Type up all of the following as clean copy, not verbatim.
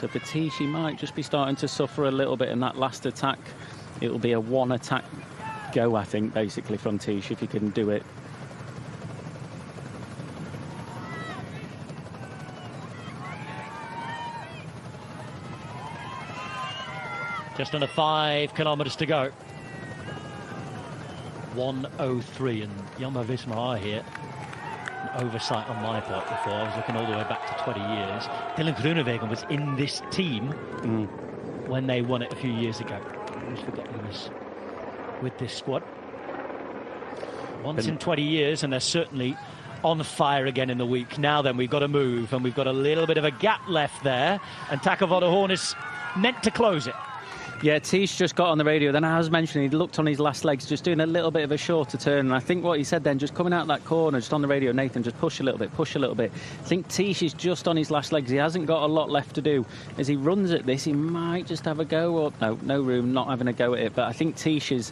So for Tish, he might just be starting to suffer a little bit in that last attack. It'll be a one attack go, I think, basically from Tish, if he can do it. Just under 5 kilometers to go. 1:03, and Jumbo-Visma are here. An oversight on my part before. I was looking all the way back to 20 years. Dylan Groenewegen was in this team when they won it a few years ago. I always forget he was with this squad. Once in 20 years, and they're certainly on fire again in the week. Now then, we've got to move, and we've got a little bit of a gap left there, and Taco van der Hoorn is meant to close it. Yeah, Tish just got on the radio. Then I was mentioning he looked on his last legs, just doing a little bit of a shorter turn. And I think what he said then, just coming out that corner, just on the radio, Nathan, just push a little bit, push a little bit. I think Tish is just on his last legs. He hasn't got a lot left to do. As he runs at this, he might just have a go. Or no room, not having a go at it. But I think Tish is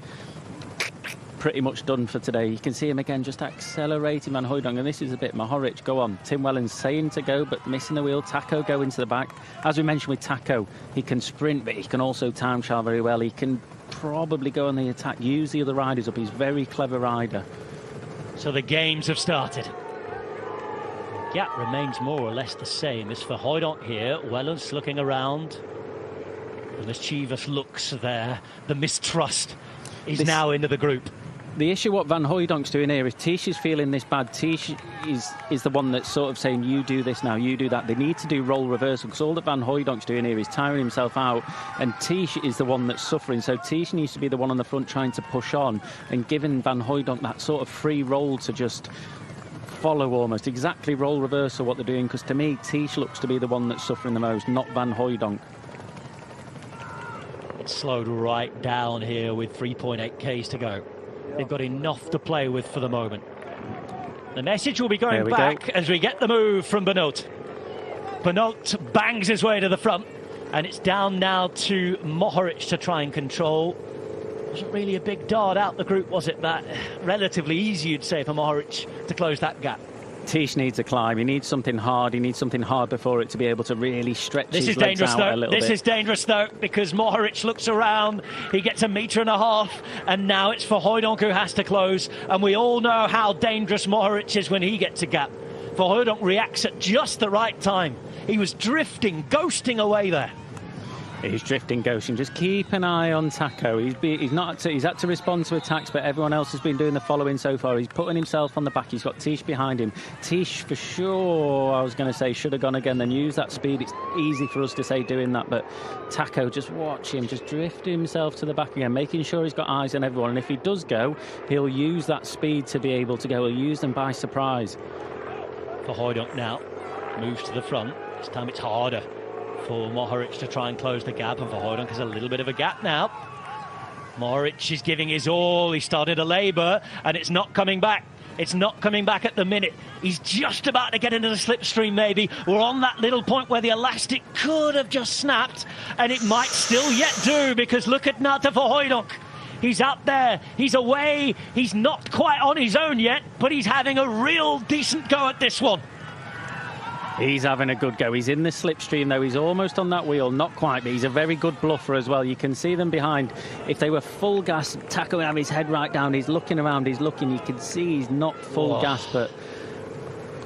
pretty much done for today. You can see him again just accelerating Van Hooijdonk, and this is a bit Mohoric. Go on. Tim Wellens saying to go, but missing the wheel. Taco go into the back. As we mentioned with Taco, he can sprint, but he can also time trial very well. He can probably go on the attack, use the other riders up. He's a very clever rider. So the games have started. The gap remains more or less the same as for Hooijdonk here. Wellens looking around. The mischievous looks there. The mistrust is now into the group. The issue what Van Hooijdonk's doing here is Tish is feeling this bad. Tish is the one that's sort of saying, you do this now, you do that. They need to do role reversal, because all that Van Hooijdonk's doing here is tiring himself out, and Tish is the one that's suffering. So Tish needs to be the one on the front trying to push on and giving Van Hooijdonk that sort of free role to just follow, almost exactly role reversal what they're doing, because to me Tish looks to be the one that's suffering the most, not Van Hooijdonk. It's slowed right down here with 3.8 Ks to go. They've got enough to play with for the moment. The message will be going back as we get the move from Benoot. Benoot bangs his way to the front, and it's down now to Mohoric to try and control. Wasn't really a big dart out the group, was it? That relatively easy, you'd say, for Mohoric to close that gap. Tish needs a climb. He needs something hard. He needs something hard before it to be able to really stretch his legs out a little bit. This is dangerous, though, because Mohoric looks around. He gets 1.5 meters, and now it's for Hooijdonk who has to close. And we all know how dangerous Mohoric is when he gets a gap. For Hooijdonk reacts at just the right time. He was drifting, ghosting away there. He's drifting, ghosting. Just keep an eye on Taco. He's had to respond to attacks, but everyone else has been doing the following so far. He's putting himself on the back. He's got Tish behind him. Tish, for sure, I was going to say, should have gone again, then use that speed. It's easy for us to say doing that, but Taco, just watch him, just drift himself to the back again, making sure he's got eyes on everyone. And if he does go, he'll use that speed to be able to go. He'll use them by surprise. For Hooijdonk now, moves to the front. This time it's harder for Mohoric to try and close the gap, and for Hooijdonk there's a little bit of a gap now. Mohoric is giving his all. He started a labour, and it's not coming back. It's not coming back at the minute. He's just about to get into the slipstream, maybe. We're on that little point where the elastic could have just snapped, and it might still yet do, because look at Nata for Hooijdonk. He's out there, he's away, he's not quite on his own yet, but he's having a real decent go at this one. He's having a good go. He's in the slipstream, though. He's almost on that wheel. Not quite, but he's a very good bluffer as well. You can see them behind. If they were full gas, Taco would have his head right down. He's looking around. He's looking. You can see he's not full gas, but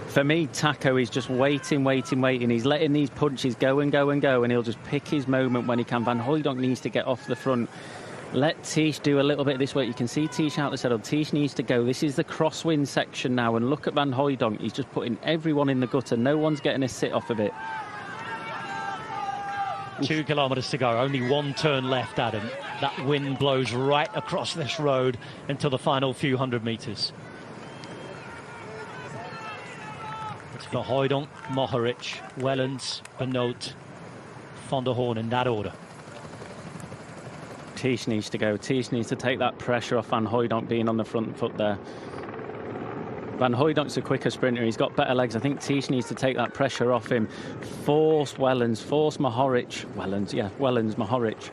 for me, Taco is just waiting. He's letting these punches go and go and go, and he'll just pick his moment when he can. Van Hooijdonk needs to get off the front. Let Tish do a little bit of this work. You can see Tish out the saddle. Tish needs to go. This is the crosswind section now, and look at Van Hooijdonk. He's just putting everyone in the gutter. No one's getting a sit off of it. 2 kilometres to go. Only one turn left, Adam. That wind blows right across this road until the final few hundred metres. It's for Hooijdonk, Mohoric, Wellens, Benoot, Van der Hoorn in that order. Tish needs to go. Tish needs to take that pressure off Van Hooijdonk being on the front foot there. Van Hooijdonk's a quicker sprinter. He's got better legs. I think Tish needs to take that pressure off him. Force Wellens, force Mohoric. Wellens, Mohoric.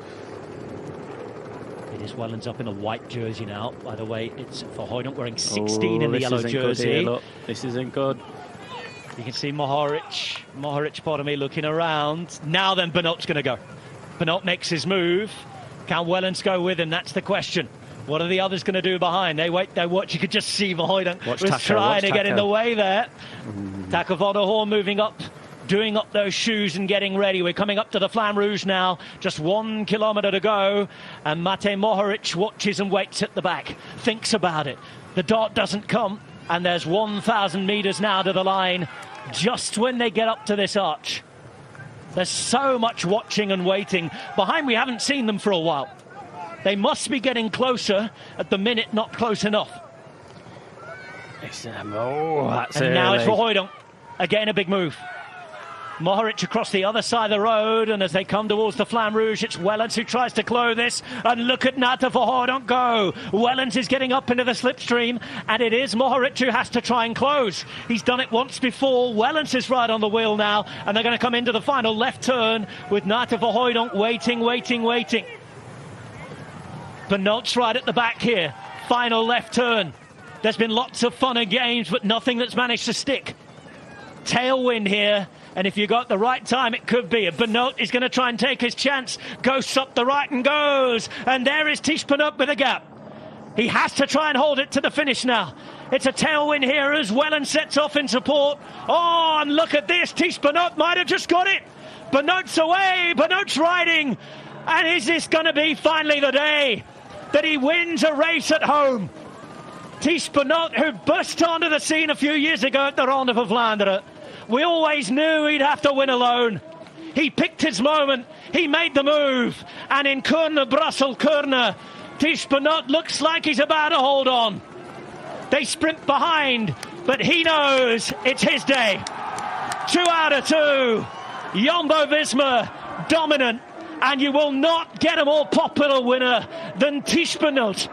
It is Wellens up in a white jersey now. By the way, it's for Hooijdonk wearing 16 in the yellow jersey. Look, this isn't good. You can see Mohoric bottom me looking around. Now then, Benoit's going to go. Benoit makes his move. Can Wellens go with him? That's the question. What are the others going to do behind? They wait, they watch. You could just see Verheugen was trying to get in the way there. Taco van der Hoorn moving up, doing up those shoes and getting ready. We're coming up to the Flamme Rouge now. Just 1 kilometre to go. And Matej Mohoric watches and waits at the back. Thinks about it. The dart doesn't come. And there's 1,000 metres now to the line. Just when they get up to this arch. There's so much watching and waiting. Behind, we haven't seen them for a while. They must be getting closer. At the minute, not close enough. That's and early. now it's Verheugen. Again, a big move. Mohoric across the other side of the road, and as they come towards the Flamme Rouge, it's Wellens who tries to close this, and look at Nathan Verheugen go. Wellens is getting up into the slipstream, and it is Mohoric who has to try and close. He's done it once before. Wellens is right on the wheel now, and they're going to come into the final left turn with Nathan Verheugen waiting. Benoit's right at the back here. Final left turn. There's been lots of fun and games, but nothing that's managed to stick. Tailwind here. And if you got the right time, it could be. Benoit is going to try and take his chance. Ghosts up the right and goes. And there is Tiesj Benoit with a gap. He has to try and hold it to the finish now. It's a tailwind here as Wellens sets off in support. Oh, and look at this. Tiesj Benoit might have just got it. Benoit's away. Benoit's riding. And is this going to be finally the day that he wins a race at home? Tiesj Benoit, who burst onto the scene a few years ago at the Ronde van Vlaanderen. We always knew he'd have to win alone. He picked his moment. He made the move. And in KUURNE, BRUXELLES, Tiesj Benoit looks like he's about to hold on. They sprint behind, but he knows it's his day. 2 out of 2. Jumbo-Visma dominant. And you will not get a more popular winner than Tiesj Benoit.